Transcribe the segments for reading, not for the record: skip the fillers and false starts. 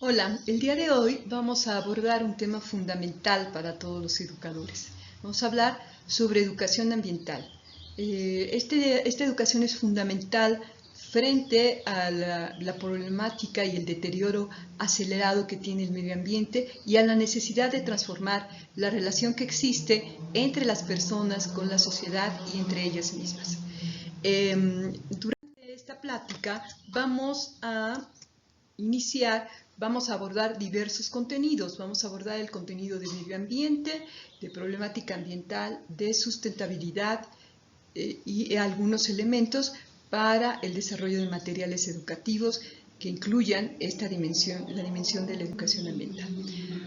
Hola, el día de hoy vamos a abordar un tema fundamental para todos los educadores. Vamos a hablar sobre educación ambiental. Esta educación es fundamental frente a la problemática y el deterioro acelerado que tiene el medio ambiente y a la necesidad de transformar la relación que existe entre las personas con la sociedad y entre ellas mismas. Durante esta plática vamos a abordar diversos contenidos. Vamos a abordar el contenido de medio ambiente, de problemática ambiental, de sustentabilidad y algunos elementos para el desarrollo de materiales educativos que incluyan esta dimensión, la dimensión de la educación ambiental.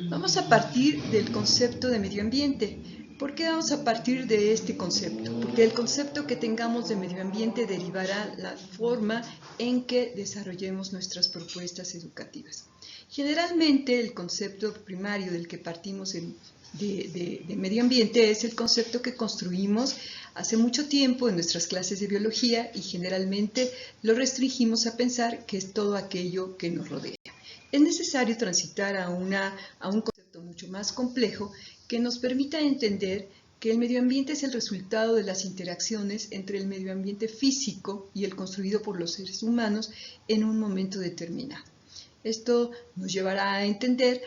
Vamos a partir del concepto de medio ambiente. ¿Por qué vamos a partir de este concepto? Porque el concepto que tengamos de medio ambiente derivará la forma en que desarrollemos nuestras propuestas educativas. Generalmente el concepto primario del que partimos de medio ambiente es el concepto que construimos hace mucho tiempo en nuestras clases de biología y generalmente lo restringimos a pensar que es todo aquello que nos rodea. Es necesario transitar a un concepto mucho más complejo que nos permita entender que el medio ambiente es el resultado de las interacciones entre el medio ambiente físico y el construido por los seres humanos en un momento determinado. Esto nos llevará a entender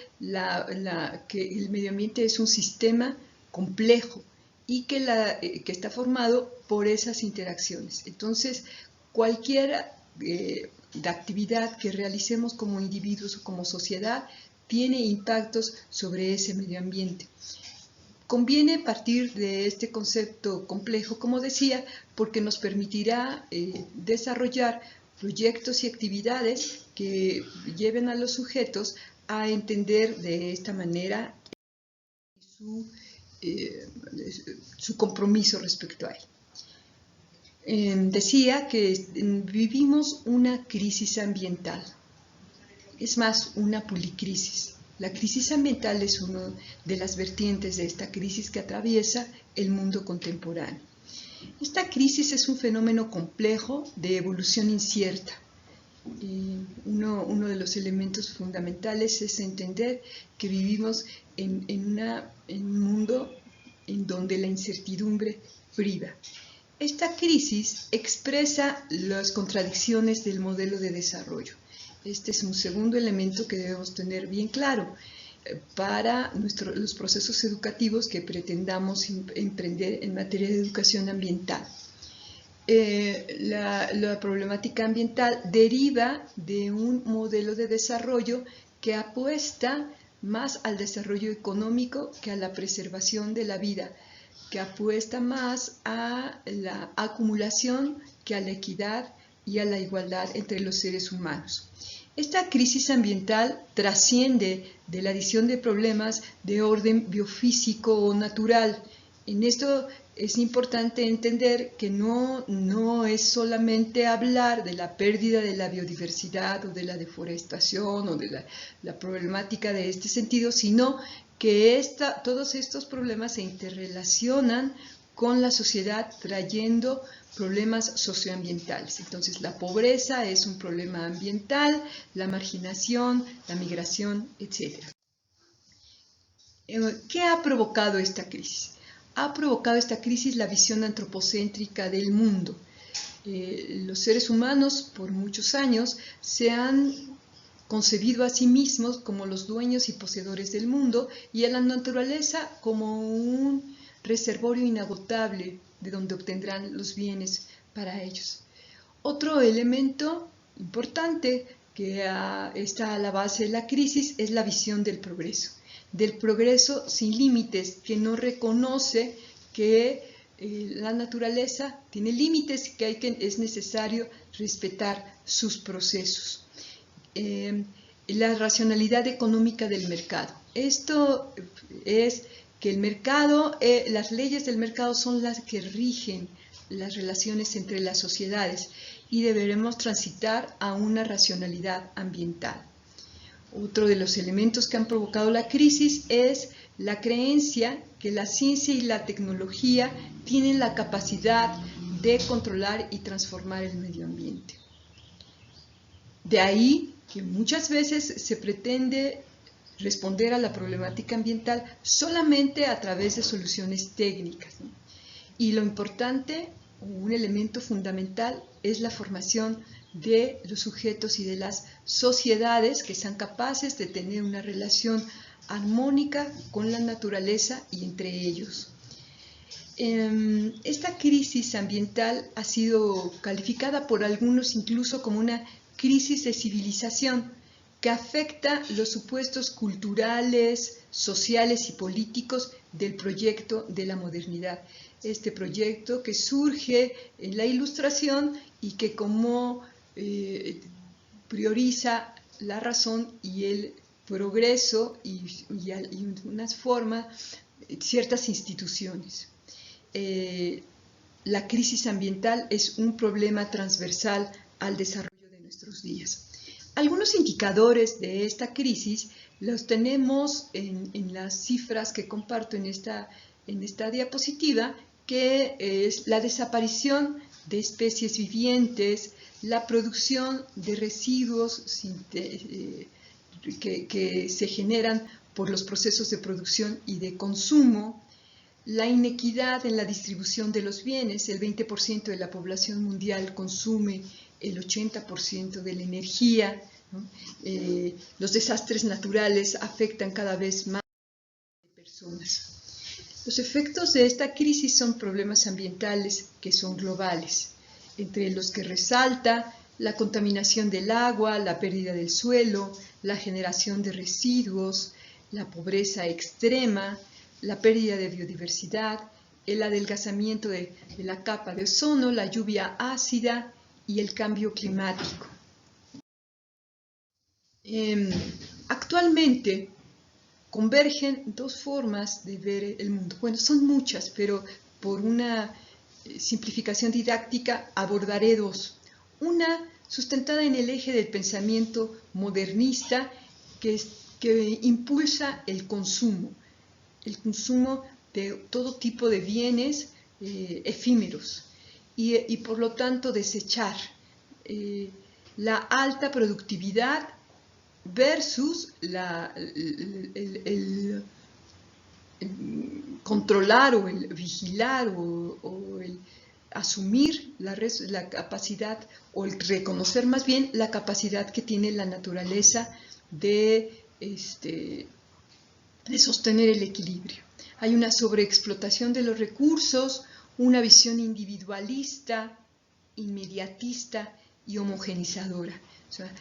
que el medio ambiente es un sistema complejo y que está formado por esas interacciones. Entonces, cualquier actividad que realicemos como individuos o como sociedad tiene impactos sobre ese medio ambiente. Conviene partir de este concepto complejo, como decía, porque nos permitirá desarrollar proyectos y actividades que lleven a los sujetos a entender de esta manera su compromiso respecto a él. Decía que vivimos una crisis ambiental, es más, una policrisis. La crisis ambiental es una de las vertientes de esta crisis que atraviesa el mundo contemporáneo. Esta crisis es un fenómeno complejo de evolución incierta. Uno de los elementos fundamentales es entender que vivimos en un mundo en donde la incertidumbre priva. Esta crisis expresa las contradicciones del modelo de desarrollo. Este es un segundo elemento que debemos tener bien claro para los procesos educativos que pretendamos emprender en materia de educación ambiental. La problemática ambiental deriva de un modelo de desarrollo que apuesta más al desarrollo económico que a la preservación de la vida, que apuesta más a la acumulación que a la equidad y a la igualdad entre los seres humanos. Esta crisis ambiental trasciende de la adición de problemas de orden biofísico o natural. En esto es importante entender que no es solamente hablar de la pérdida de la biodiversidad o de la deforestación o de la problemática de este sentido, sino que todos estos problemas se interrelacionan con la sociedad trayendo problemas socioambientales. Entonces, la pobreza es un problema ambiental, la marginación, la migración, etc. ¿Qué ha provocado esta crisis? Ha provocado esta crisis la visión antropocéntrica del mundo. Los seres humanos por muchos años se han concebido a sí mismos como los dueños y poseedores del mundo y a la naturaleza como un reservorio inagotable de donde obtendrán los bienes para ellos. Otro elemento importante que está a la base de la crisis es la visión del progreso sin límites, que no reconoce que la naturaleza tiene límites y que es necesario respetar sus procesos. La racionalidad económica del mercado. Esto es que el mercado, las leyes del mercado son las que rigen las relaciones entre las sociedades y deberemos transitar a una racionalidad ambiental. Otro de los elementos que han provocado la crisis es la creencia que la ciencia y la tecnología tienen la capacidad de controlar y transformar el medio ambiente. De ahí que muchas veces se pretende responder a la problemática ambiental solamente a través de soluciones técnicas, ¿no? Y lo importante, un elemento fundamental, es la formación de los sujetos y de las sociedades que sean capaces de tener una relación armónica con la naturaleza y entre ellos. Esta crisis ambiental ha sido calificada por algunos incluso como una crisis de civilización que afecta los supuestos culturales, sociales y políticos del proyecto de la modernidad. Este proyecto que surge en la Ilustración y que como prioriza la razón y el progreso y unas formas, ciertas instituciones. La crisis ambiental es un problema transversal al desarrollo de nuestros días. Algunos indicadores de esta crisis los tenemos en las cifras que comparto en esta diapositiva, que es la desaparición de especies vivientes, la producción de residuos que se generan por los procesos de producción y de consumo, la inequidad en la distribución de los bienes. El 20% de la población mundial consume el 80% de la energía, ¿no? Los desastres naturales afectan cada vez más a personas. Los efectos de esta crisis son problemas ambientales que son globales, entre los que resalta la contaminación del agua, la pérdida del suelo, la generación de residuos, la pobreza extrema, la pérdida de biodiversidad, el adelgazamiento de la capa de ozono, la lluvia ácida y el cambio climático. Actualmente convergen dos formas de ver el mundo. Bueno, son muchas, pero por una simplificación didáctica abordaré dos. Una sustentada en el eje del pensamiento modernista que impulsa el consumo de todo tipo de bienes efímeros y por lo tanto desechar la alta productividad versus el controlar o el vigilar o el asumir la capacidad o el reconocer más bien la capacidad que tiene la naturaleza de sostener el equilibrio. Hay una sobreexplotación de los recursos, una visión individualista, inmediatista y homogenizadora. O sea,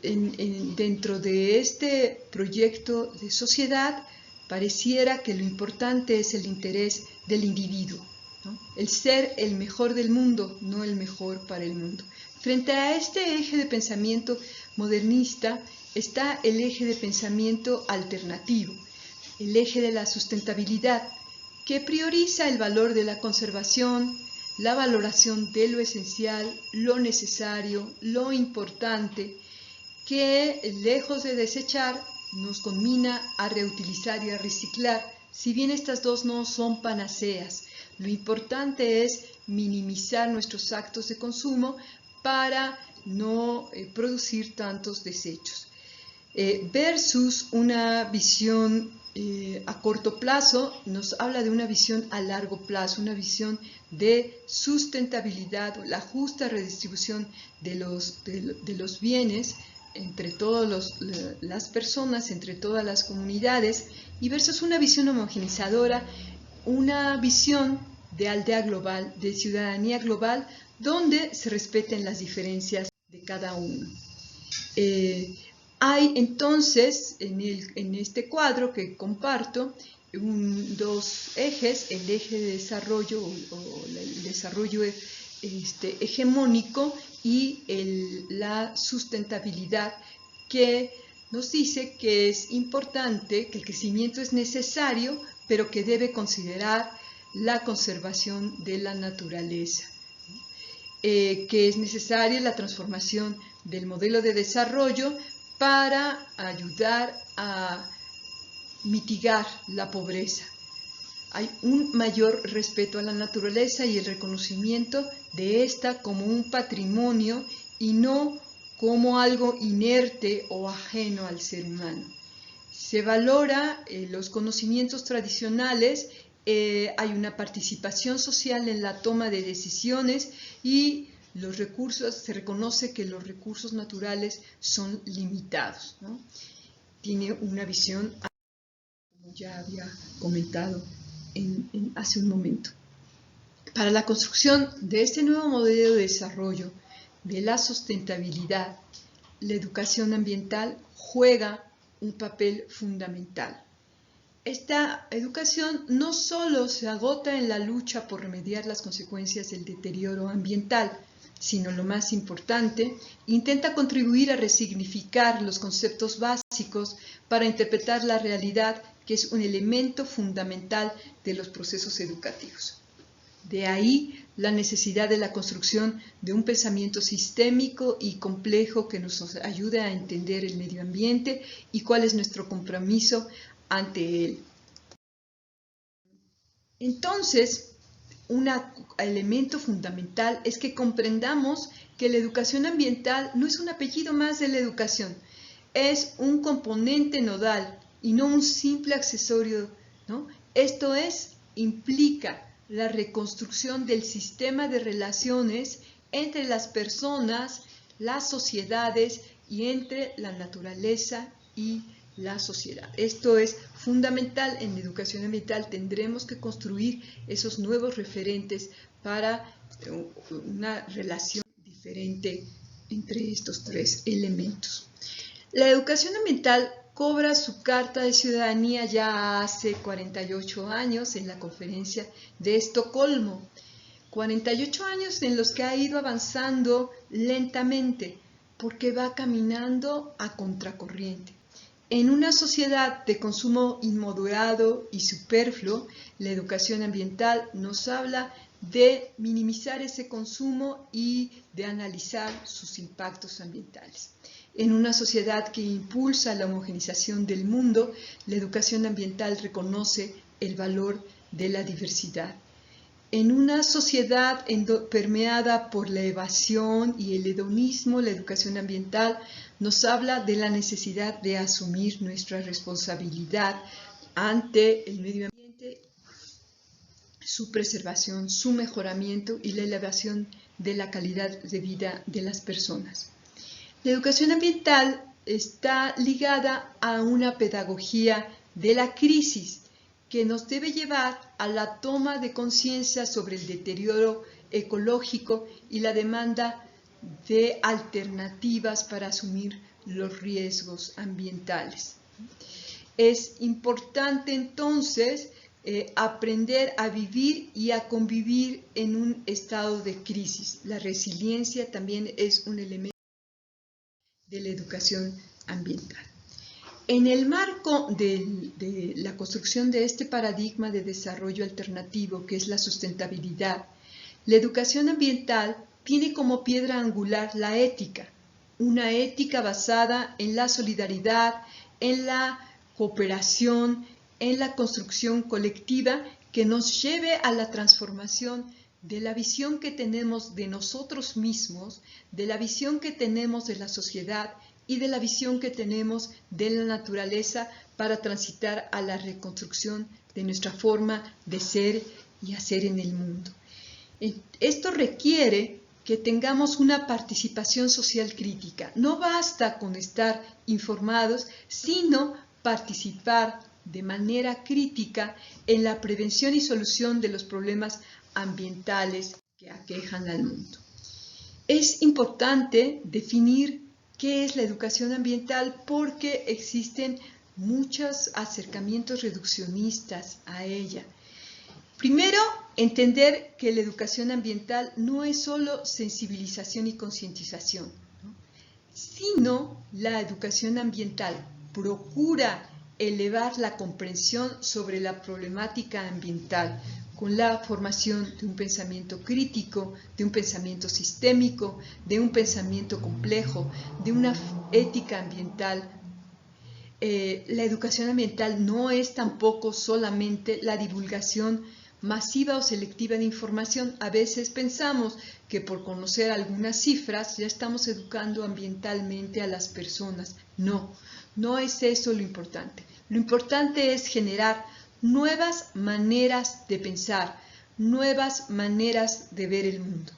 dentro de este proyecto de sociedad pareciera que lo importante es el interés del individuo, ¿no? El ser el mejor del mundo, no el mejor para el mundo. Frente a este eje de pensamiento modernista está el eje de pensamiento alternativo, el eje de la sustentabilidad, que prioriza el valor de la conservación, la valoración de lo esencial, lo necesario, lo importante, que lejos de desechar nos conmina a reutilizar y a reciclar. Si bien estas dos no son panaceas, lo importante es minimizar nuestros actos de consumo para no producir tantos desechos. Versus una visión a corto plazo, nos habla de una visión a largo plazo, una visión de sustentabilidad, la justa redistribución de los bienes entre todas las personas, entre todas las comunidades, y versus una visión homogenizadora, una visión de aldea global, de ciudadanía global, donde se respeten las diferencias de cada uno. Hay entonces en este cuadro que comparto dos ejes, el eje de desarrollo o el desarrollo hegemónico y la sustentabilidad, que nos dice que es importante, que el crecimiento es necesario, pero que debe considerar la conservación de la naturaleza, que es necesaria la transformación del modelo de desarrollo para ayudar a mitigar la pobreza. Hay un mayor respeto a la naturaleza y el reconocimiento de esta como un patrimonio y no como algo inerte o ajeno al ser humano. Se valora los conocimientos tradicionales, hay una participación social en la toma de decisiones y los recursos, se reconoce que los recursos naturales son limitados, ¿no? Tiene una visión, como ya había comentado hace un momento. Para la construcción de este nuevo modelo de desarrollo de la sustentabilidad, la educación ambiental juega un papel fundamental. Esta educación no solo se agota en la lucha por remediar las consecuencias del deterioro ambiental, sino lo más importante, intenta contribuir a resignificar los conceptos básicos para interpretar la realidad, que es un elemento fundamental de los procesos educativos. De ahí la necesidad de la construcción de un pensamiento sistémico y complejo que nos ayude a entender el medio ambiente y cuál es nuestro compromiso ante él. Entonces, un elemento fundamental es que comprendamos que la educación ambiental no es un apellido más de la educación, es un componente nodal y no un simple accesorio, ¿no? Esto implica la reconstrucción del sistema de relaciones entre las personas, las sociedades y entre la naturaleza y la sociedad. Esto es fundamental en educación ambiental. Tendremos que construir esos nuevos referentes para una relación diferente entre estos tres elementos. La educación ambiental cobra su Carta de Ciudadanía ya hace 48 años en la Conferencia de Estocolmo. 48 años en los que ha ido avanzando lentamente, porque va caminando a contracorriente. En una sociedad de consumo inmoderado y superfluo, la educación ambiental nos habla de minimizar ese consumo y de analizar sus impactos ambientales. En una sociedad que impulsa la homogeneización del mundo, la educación ambiental reconoce el valor de la diversidad. En una sociedad permeada por la evasión y el hedonismo, la educación ambiental nos habla de la necesidad de asumir nuestra responsabilidad ante el medio ambiente, su preservación, su mejoramiento y la elevación de la calidad de vida de las personas. La educación ambiental está ligada a una pedagogía de la crisis que nos debe llevar a la toma de conciencia sobre el deterioro ecológico y la demanda de alternativas para asumir los riesgos ambientales. Es importante entonces aprender a vivir y a convivir en un estado de crisis. La resiliencia también es un elemento de la educación ambiental. En el marco de la construcción de este paradigma de desarrollo alternativo, que es la sustentabilidad, la educación ambiental tiene como piedra angular la ética, una ética basada en la solidaridad, en la cooperación, en la construcción colectiva que nos lleve a la transformación de la visión que tenemos de nosotros mismos, de la visión que tenemos de la sociedad y de la visión que tenemos de la naturaleza para transitar a la reconstrucción de nuestra forma de ser y hacer en el mundo. Esto requiere que tengamos una participación social crítica. No basta con estar informados, sino participar de manera crítica en la prevención y solución de los problemas ambientales que aquejan al mundo. Es importante definir qué es la educación ambiental porque existen muchos acercamientos reduccionistas a ella. Primero, entender que la educación ambiental no es solo sensibilización y concientización, ¿no? Sino la educación ambiental procura elevar la comprensión sobre la problemática ambiental con la formación de un pensamiento crítico, de un pensamiento sistémico, de un pensamiento complejo, de una ética ambiental. La educación ambiental no es tampoco solamente la divulgación masiva o selectiva de información. A veces pensamos que por conocer algunas cifras ya estamos educando ambientalmente a las personas. No, no es eso lo importante. Lo importante es generar nuevas maneras de pensar, nuevas maneras de ver el mundo.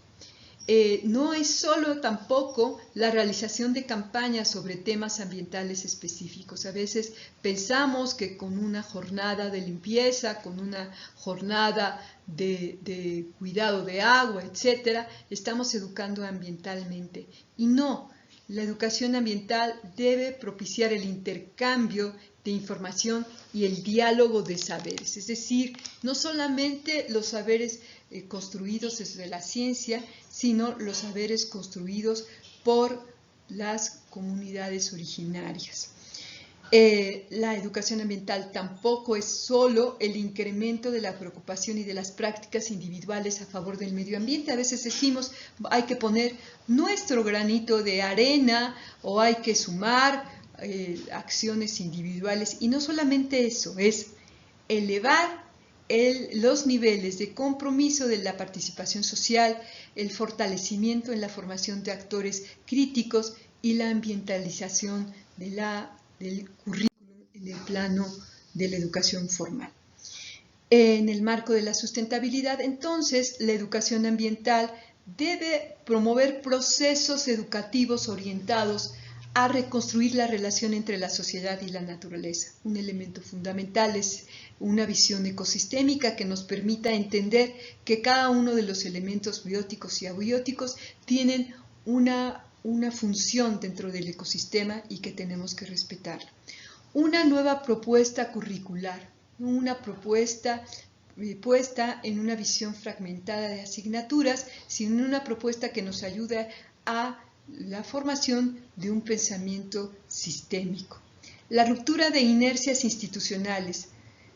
No es solo tampoco la realización de campañas sobre temas ambientales específicos. A veces pensamos que con una jornada de limpieza, con una jornada de cuidado de agua, etcétera, estamos educando ambientalmente. Y no, la educación ambiental debe propiciar el intercambio de información y el diálogo de saberes. Es decir, no solamente los saberes construidos desde la ciencia, sino los saberes construidos por las comunidades originarias. La educación ambiental tampoco es solo el incremento de la preocupación y de las prácticas individuales a favor del medio ambiente. A veces decimos, hay que poner nuestro granito de arena o hay que sumar acciones individuales. Y no solamente eso, es elevar los niveles de compromiso de la participación social, el fortalecimiento en la formación de actores críticos y la ambientalización del currículum en el plano de la educación formal. En el marco de la sustentabilidad, entonces, la educación ambiental debe promover procesos educativos orientados a reconstruir la relación entre la sociedad y la naturaleza. Un elemento fundamental es una visión ecosistémica que nos permita entender que cada uno de los elementos bióticos y abióticos tienen una función dentro del ecosistema y que tenemos que respetarla. Una nueva propuesta curricular, una propuesta puesta en una visión fragmentada de asignaturas, sino una propuesta que nos ayude a la formación de un pensamiento sistémico. La ruptura de inercias institucionales.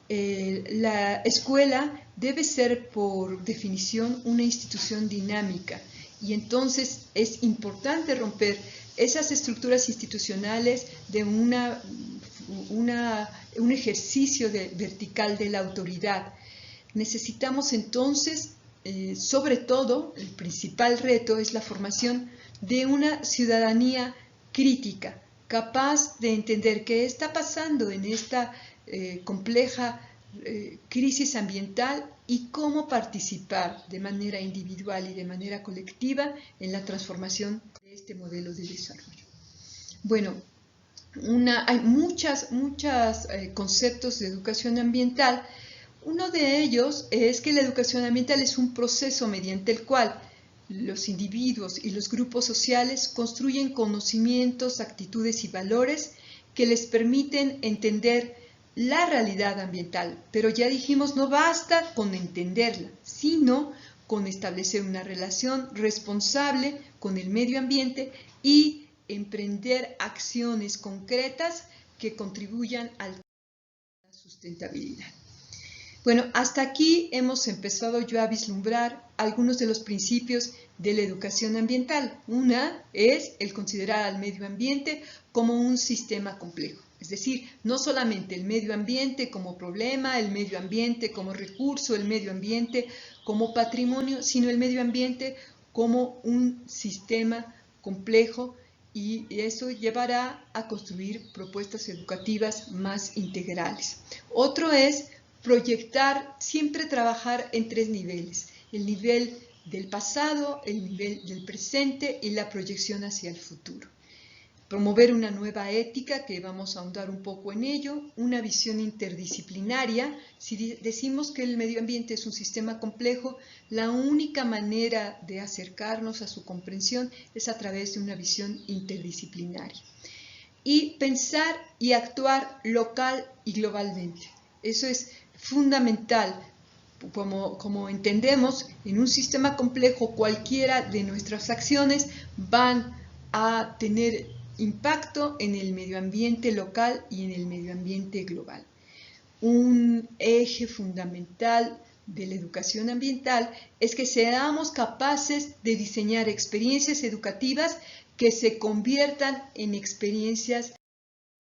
La escuela debe ser, por definición, una institución dinámica y entonces es importante romper esas estructuras institucionales de un ejercicio vertical de la autoridad. Necesitamos entonces, sobre todo, el principal reto es la formación de una ciudadanía crítica, capaz de entender qué está pasando en esta compleja crisis ambiental y cómo participar de manera individual y de manera colectiva en la transformación de este modelo de desarrollo. Bueno, hay muchos conceptos de educación ambiental. Uno de ellos es que la educación ambiental es un proceso mediante el cual los individuos y los grupos sociales construyen conocimientos, actitudes y valores que les permiten entender la realidad ambiental. Pero ya dijimos, no basta con entenderla, sino con establecer una relación responsable con el medio ambiente y emprender acciones concretas que contribuyan a la sustentabilidad. Bueno, hasta aquí hemos empezado yo a vislumbrar algunos de los principios de la educación ambiental. Una es el considerar al medio ambiente como un sistema complejo. Es decir, no solamente el medio ambiente como problema, el medio ambiente como recurso, el medio ambiente como patrimonio, sino el medio ambiente como un sistema complejo y eso llevará a construir propuestas educativas más integrales. Otro es proyectar, siempre trabajar en tres niveles: el nivel del pasado, el nivel del presente y la proyección hacia el futuro. Promover una nueva ética, que vamos a ahondar un poco en ello, una visión interdisciplinaria. Si decimos que el medio ambiente es un sistema complejo, la única manera de acercarnos a su comprensión es a través de una visión interdisciplinaria. Y pensar y actuar local y globalmente. Eso es fundamental. Como entendemos, en un sistema complejo cualquiera de nuestras acciones van a tener impacto en el medio ambiente local y en el medio ambiente global. Un eje fundamental de la educación ambiental es que seamos capaces de diseñar experiencias educativas que se conviertan en experiencias de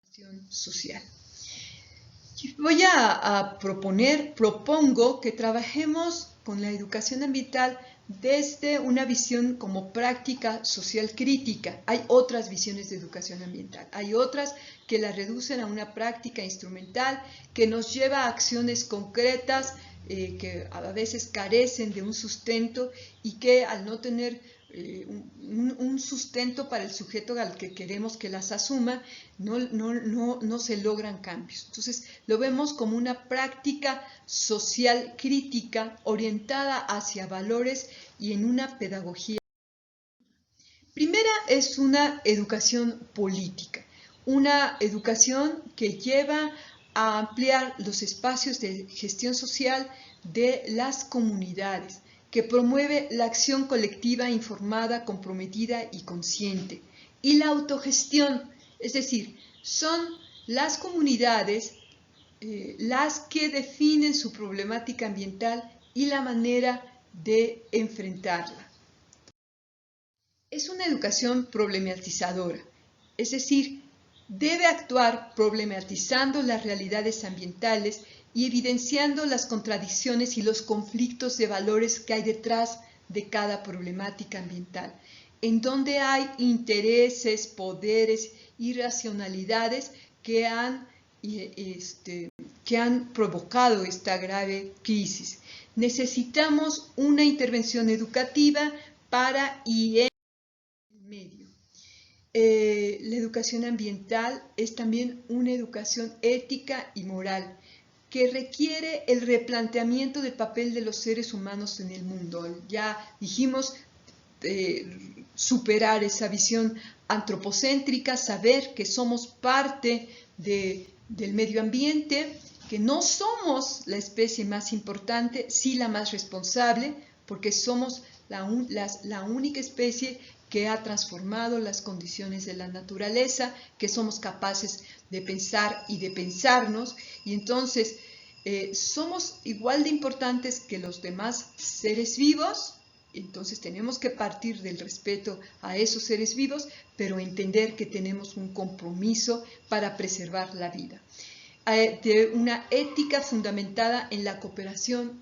acción social. Propongo que trabajemos con la educación ambiental desde una visión como práctica social crítica. Hay otras visiones de educación ambiental, hay otras que la reducen a una práctica instrumental que nos lleva a acciones concretas que a veces carecen de un sustento y que al no tener un sustento para el sujeto al que queremos que las asuma, no se logran cambios. Entonces, lo vemos como una práctica social crítica orientada hacia valores y en una pedagogía. Primera es una educación política, una educación que lleva a ampliar los espacios de gestión social de las comunidades, que promueve la acción colectiva informada, comprometida y consciente. Y la autogestión, es decir, son las comunidades las que definen su problemática ambiental y la manera de enfrentarla. Es una educación problematizadora, es decir, debe actuar problematizando las realidades ambientales y evidenciando las contradicciones y los conflictos de valores que hay detrás de cada problemática ambiental, en donde hay intereses, poderes y racionalidades que han provocado esta grave crisis. Necesitamos una intervención educativa para y en el medio. La educación ambiental es también una educación ética y moral que requiere el replanteamiento del papel de los seres humanos en el mundo. Ya dijimos superar esa visión antropocéntrica, saber que somos parte del medio ambiente, que no somos la especie más importante, sí la más responsable, porque somos la única especie que ha transformado las condiciones de la naturaleza, que somos capaces de pensar y de pensarnos, y entonces somos igual de importantes que los demás seres vivos. Entonces tenemos que partir del respeto a esos seres vivos, pero entender que tenemos un compromiso para preservar la vida. De una ética fundamentada en la cooperación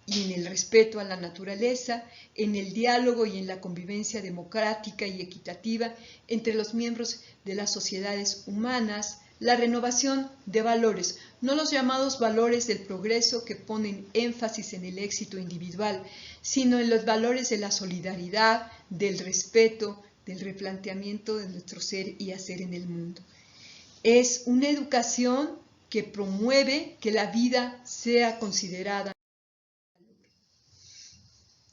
y en el respeto a la naturaleza, en el diálogo y en la convivencia democrática y equitativa entre los miembros de las sociedades humanas, la renovación de valores, no los llamados valores del progreso que ponen énfasis en el éxito individual, sino en los valores de la solidaridad, del respeto, del replanteamiento de nuestro ser y hacer en el mundo. Es una educación que promueve que la vida sea considerada.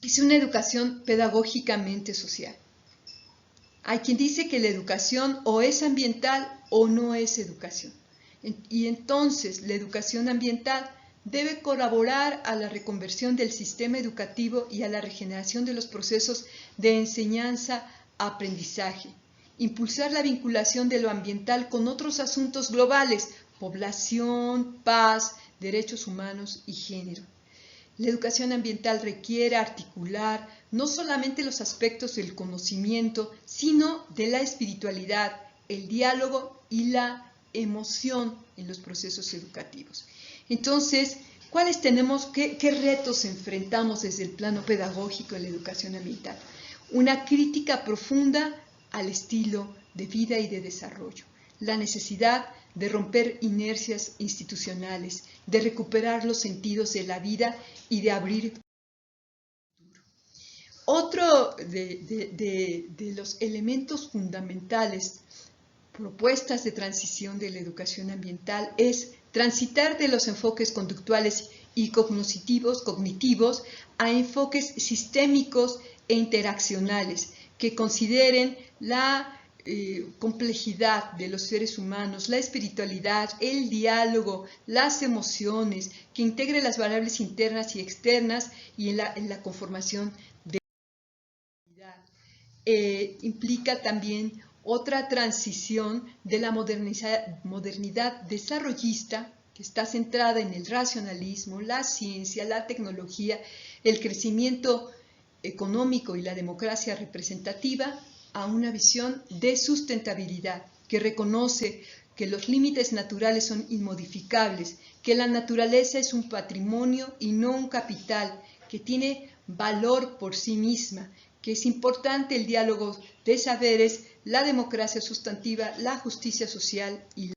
Es una educación pedagógicamente social. Hay quien dice que la educación o es ambiental o no es educación. Y entonces la educación ambiental debe colaborar a la reconversión del sistema educativo y a la regeneración de los procesos de enseñanza-aprendizaje. Impulsar la vinculación de lo ambiental con otros asuntos globales, población, paz, derechos humanos y género. La educación ambiental requiere articular no solamente los aspectos del conocimiento, sino de la espiritualidad, el diálogo y la emoción en los procesos educativos. Entonces, qué retos enfrentamos desde el plano pedagógico en la educación ambiental? Una crítica profunda al estilo de vida y de desarrollo, la necesidad de romper inercias institucionales, de recuperar los sentidos de la vida y de abrir. Otro de los elementos fundamentales, propuestas de transición de la educación ambiental, es transitar de los enfoques conductuales y cognitivos a enfoques sistémicos e interaccionales que consideren la complejidad de los seres humanos, la espiritualidad, el diálogo, las emociones, que integre las variables internas y externas y en la conformación de la identidad. Implica también otra transición de la modernidad desarrollista que está centrada en el racionalismo, la ciencia, la tecnología, el crecimiento económico y la democracia representativa, a una visión de sustentabilidad que reconoce que los límites naturales son inmodificables, que la naturaleza es un patrimonio y no un capital, que tiene valor por sí misma, que es importante el diálogo de saberes, la democracia sustantiva, la justicia social y la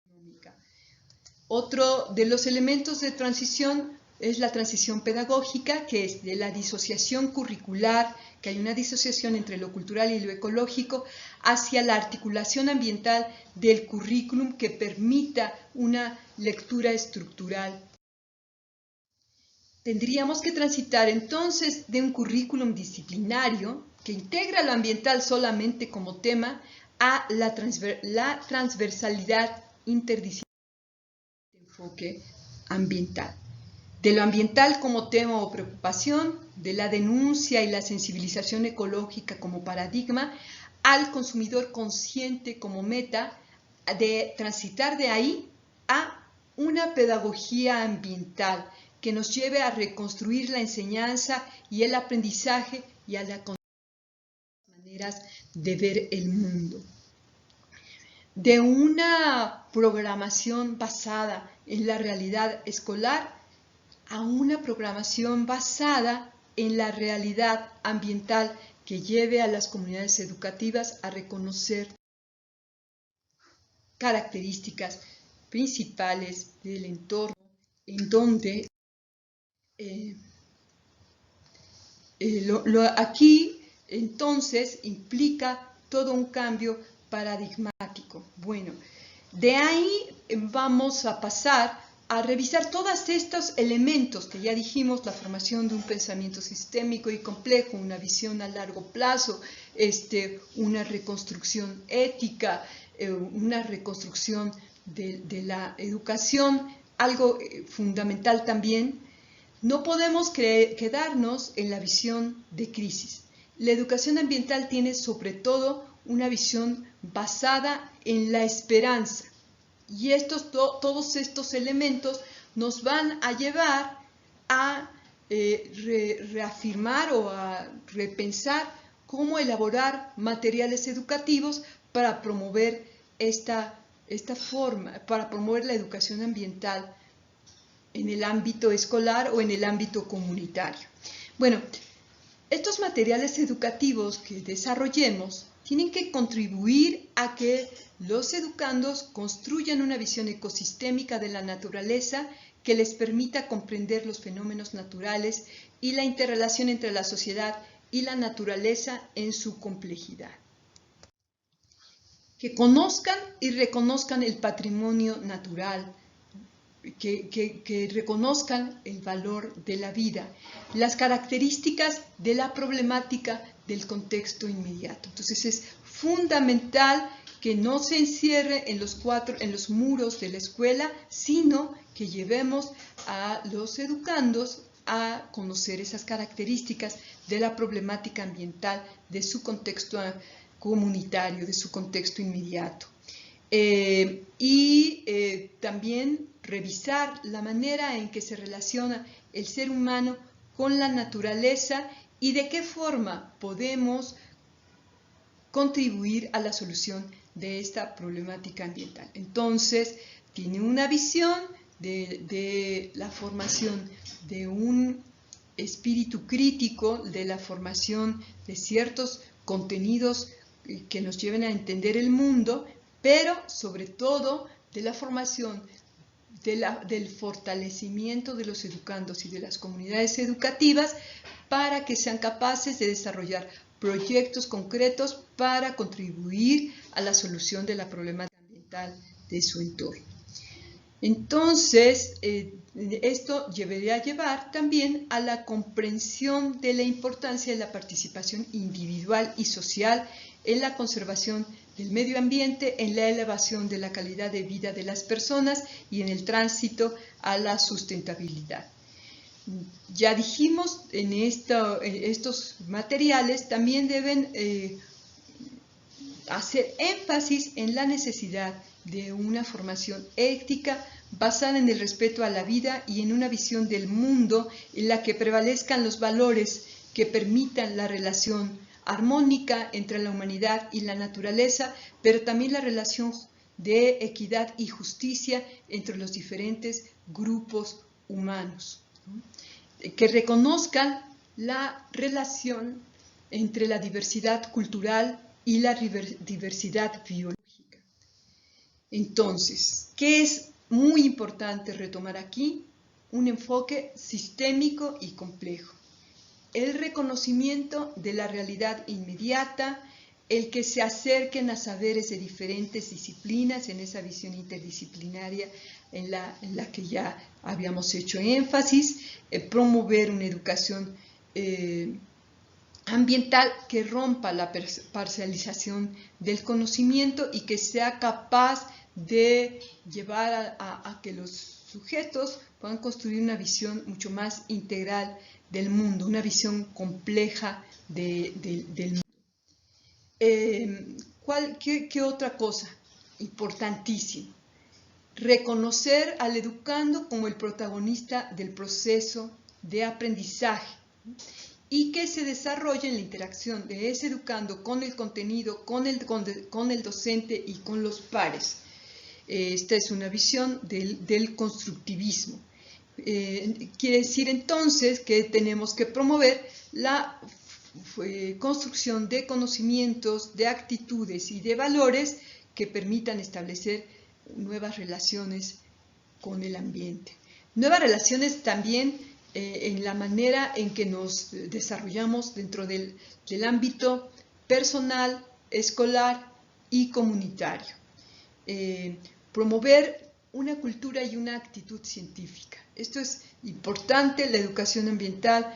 económica. Otro de los elementos de transición es la transición pedagógica, que es de la disociación curricular, que hay una disociación entre lo cultural y lo ecológico, hacia la articulación ambiental del currículum que permita una lectura estructural. Tendríamos que transitar entonces de un currículum disciplinario que integra lo ambiental solamente como tema a la transversalidad interdisciplinaria de enfoque ambiental. De lo ambiental como tema o preocupación, de la denuncia y la sensibilización ecológica como paradigma, al consumidor consciente como meta, de transitar de ahí a una pedagogía ambiental que nos lleve a reconstruir la enseñanza y el aprendizaje y a las maneras de ver el mundo. De una programación basada en la realidad escolar a una programación basada en la realidad ambiental que lleve a las comunidades educativas a reconocer características principales del entorno en donde aquí entonces implica todo un cambio paradigmático. Bueno, de ahí vamos a pasar a revisar todos estos elementos que ya dijimos, la formación de un pensamiento sistémico y complejo, una visión a largo plazo, una reconstrucción ética, una reconstrucción de la educación, algo fundamental también. No podemos quedarnos en la visión de crisis. La educación ambiental tiene sobre todo una visión basada en la esperanza. Y todos estos elementos nos van a llevar a reafirmar o a repensar cómo elaborar materiales educativos para promover esta forma, para promover la educación ambiental en el ámbito escolar o en el ámbito comunitario. Bueno, estos materiales educativos que desarrollemos tienen que contribuir a que los educandos construyan una visión ecosistémica de la naturaleza que les permita comprender los fenómenos naturales y la interrelación entre la sociedad y la naturaleza en su complejidad. Que conozcan y reconozcan el patrimonio natural, que reconozcan el valor de la vida, las características de la problemática del contexto inmediato. Entonces es fundamental que no se encierre en los muros de la escuela, sino que llevemos a los educandos a conocer esas características de la problemática ambiental, de su contexto comunitario, de su contexto inmediato. También revisar la manera en que se relaciona el ser humano con la naturaleza y de qué forma podemos contribuir a la solución de esta problemática ambiental. Entonces, tiene una visión de la formación de un espíritu crítico, de la formación de ciertos contenidos que nos lleven a entender el mundo, pero sobre todo de la formación del fortalecimiento de los educandos y de las comunidades educativas para que sean capaces de desarrollar proyectos concretos para contribuir a la solución de la problemática ambiental de su entorno. Entonces, esto debería llevar también a la comprensión de la importancia de la participación individual y social en la conservación del medio ambiente, en la elevación de la calidad de vida de las personas y en el tránsito a la sustentabilidad. Ya dijimos, estos materiales también deben hacer énfasis en la necesidad de una formación ética basada en el respeto a la vida y en una visión del mundo en la que prevalezcan los valores que permitan la relación armónica entre la humanidad y la naturaleza, pero también la relación de equidad y justicia entre los diferentes grupos humanos, ¿no? Que reconozcan la relación entre la diversidad cultural y la diversidad biológica. Entonces, ¿qué es muy importante retomar aquí? Un enfoque sistémico y complejo. El reconocimiento de la realidad inmediata, el que se acerquen a saberes de diferentes disciplinas en esa visión interdisciplinaria en la que ya habíamos hecho énfasis, promover una educación ambiental que rompa la parcialización del conocimiento y que sea capaz de llevar a que los sujetos puedan construir una visión mucho más integral del mundo, una visión compleja del mundo. ¿Qué otra cosa? Importantísimo. Reconocer al educando como el protagonista del proceso de aprendizaje y que se desarrolle en la interacción de ese educando con el contenido, con el docente y con los pares. Esta es una visión del constructivismo. Quiere decir entonces que tenemos que promover la construcción de conocimientos, de actitudes y de valores que permitan establecer nuevas relaciones con el ambiente. Nuevas relaciones también en la manera en que nos desarrollamos dentro del ámbito personal, escolar y comunitario. Promover una cultura y una actitud científica. Esto es importante. La educación ambiental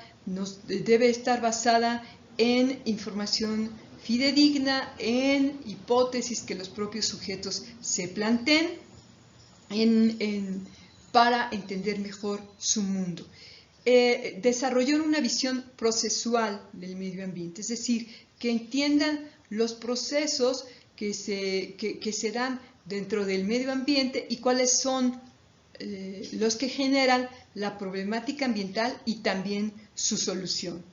debe estar basada en información fidedigna, en hipótesis que los propios sujetos se planteen para entender mejor su mundo. Desarrollar una visión procesual del medio ambiente, es decir, que entiendan los procesos que se dan dentro del medio ambiente y cuáles son los que generan la problemática ambiental y también su solución.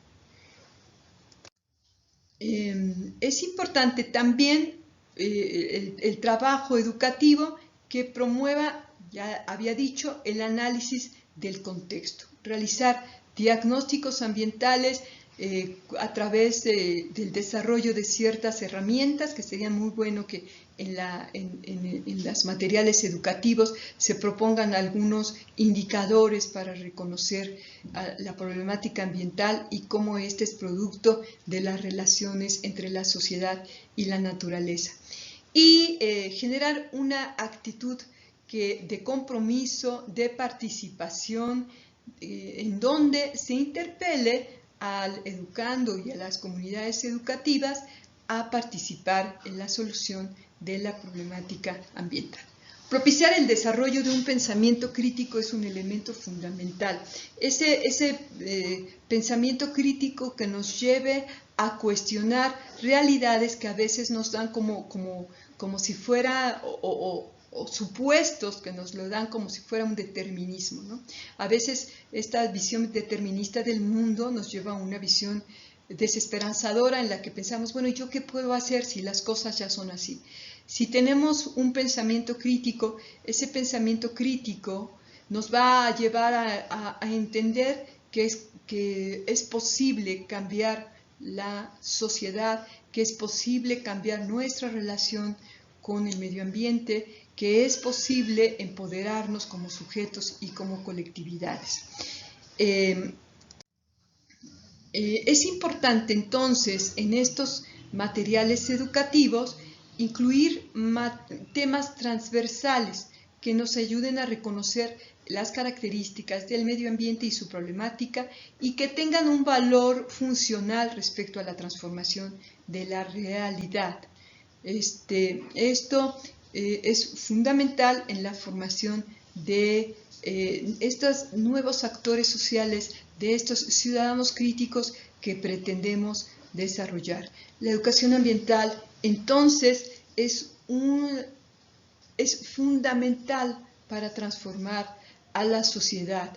Es importante también el trabajo educativo que promueva, ya había dicho, el análisis del contexto, realizar diagnósticos ambientales a través del desarrollo de ciertas herramientas, que sería muy bueno que en los materiales educativos se propongan algunos indicadores para reconocer la problemática ambiental y cómo este es producto de las relaciones entre la sociedad y la naturaleza. Y generar una actitud de compromiso, de participación, en donde se interpele al educando y a las comunidades educativas a participar en la solución de la problemática ambiental. Propiciar el desarrollo de un pensamiento crítico es un elemento fundamental. Ese pensamiento crítico que nos lleve a cuestionar realidades que a veces nos dan como si fuera, o supuestos que nos lo dan como si fuera un determinismo, ¿no? A veces esta visión determinista del mundo nos lleva a una visión desesperanzadora en la que pensamos, bueno, ¿yo qué puedo hacer si las cosas ya son así? Si tenemos un pensamiento crítico, ese pensamiento crítico nos va a llevar a entender que es posible cambiar la sociedad, que es posible cambiar nuestra relación con el medio ambiente, que es posible empoderarnos como sujetos y como colectividades. Es importante entonces en estos materiales educativos incluir temas transversales que nos ayuden a reconocer las características del medio ambiente y su problemática y que tengan un valor funcional respecto a la transformación de la realidad. Esto es fundamental en la formación de estos nuevos actores sociales, de estos ciudadanos críticos que pretendemos desarrollar. La educación ambiental, entonces, es fundamental para transformar a la sociedad,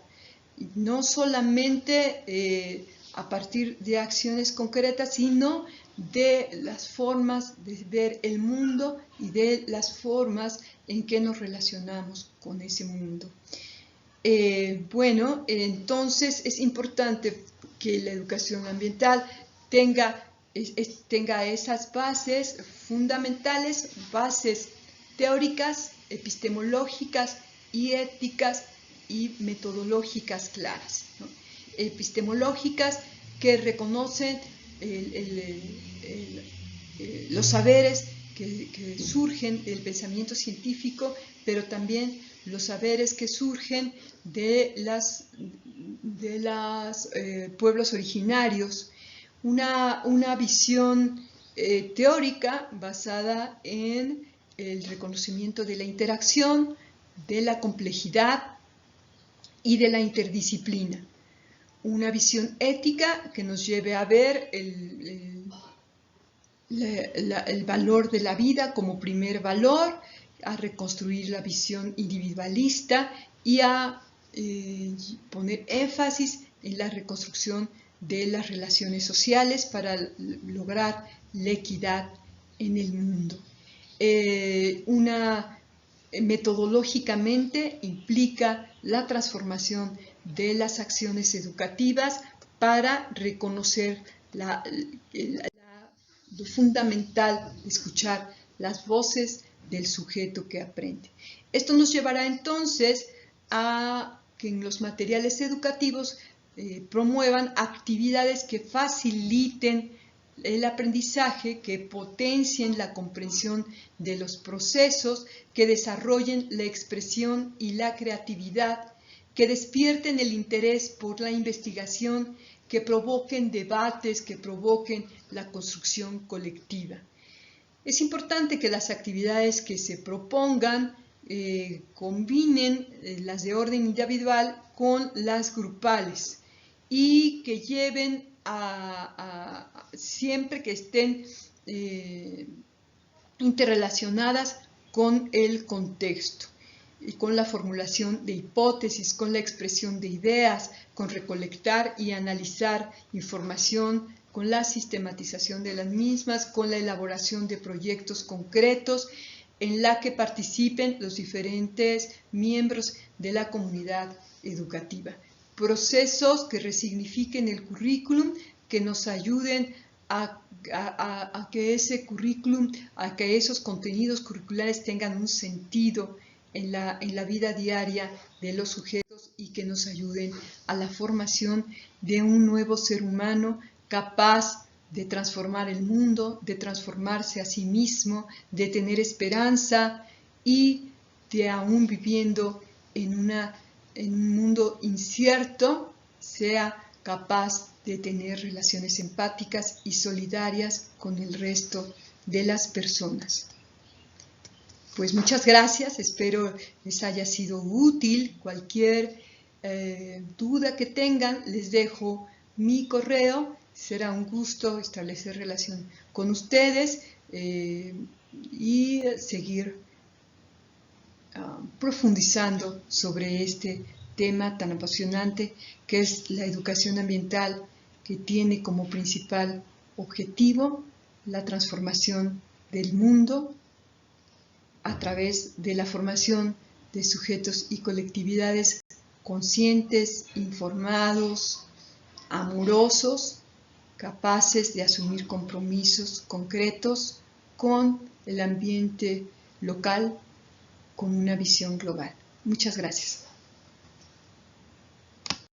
no solamente a partir de acciones concretas, sino de las formas de ver el mundo y de las formas en que nos relacionamos con ese mundo. Bueno, entonces es importante que la educación ambiental tenga esas bases fundamentales, bases teóricas, epistemológicas y éticas y metodológicas claras, ¿no? Epistemológicas que reconocen los saberes que surgen del pensamiento científico, pero también los saberes que surgen de los pueblos originarios. Una visión teórica basada en el reconocimiento de la interacción, de la complejidad y de la interdisciplina. Una visión ética que nos lleve a ver el valor de la vida como primer valor, a reconstruir la visión individualista y a poner énfasis en la reconstrucción de las relaciones sociales para lograr la equidad en el mundo. Metodológicamente implica la transformación de las acciones educativas para reconocer lo fundamental de escuchar las voces del sujeto que aprende. Esto nos llevará entonces a que en los materiales educativos promuevan actividades que faciliten el aprendizaje, que potencien la comprensión de los procesos, que desarrollen la expresión y la creatividad, que despierten el interés por la investigación, que provoquen debates, que provoquen la construcción colectiva. Es importante que las actividades que se propongan combinen las de orden individual con las grupales y que lleven siempre que estén interrelacionadas con el contexto y con la formulación de hipótesis, con la expresión de ideas, con recolectar y analizar información, con la sistematización de las mismas, con la elaboración de proyectos concretos en la que participen los diferentes miembros de la comunidad educativa. Procesos que resignifiquen el currículum, que nos ayuden a que ese currículum, a que esos contenidos curriculares tengan un sentido en la vida diaria de los sujetos y que nos ayuden a la formación de un nuevo ser humano capaz de transformar el mundo, de transformarse a sí mismo, de tener esperanza y de aún viviendo en un mundo incierto, sea capaz de tener relaciones empáticas y solidarias con el resto de las personas. Pues muchas gracias, espero les haya sido útil. Cualquier duda que tengan, les dejo mi correo. Será un gusto establecer relación con ustedes y seguir profundizando sobre este tema tan apasionante que es la educación ambiental, que tiene como principal objetivo la transformación del mundo a través de la formación de sujetos y colectividades conscientes, informados, amorosos, capaces de asumir compromisos concretos con el ambiente local, con una visión global. Muchas gracias.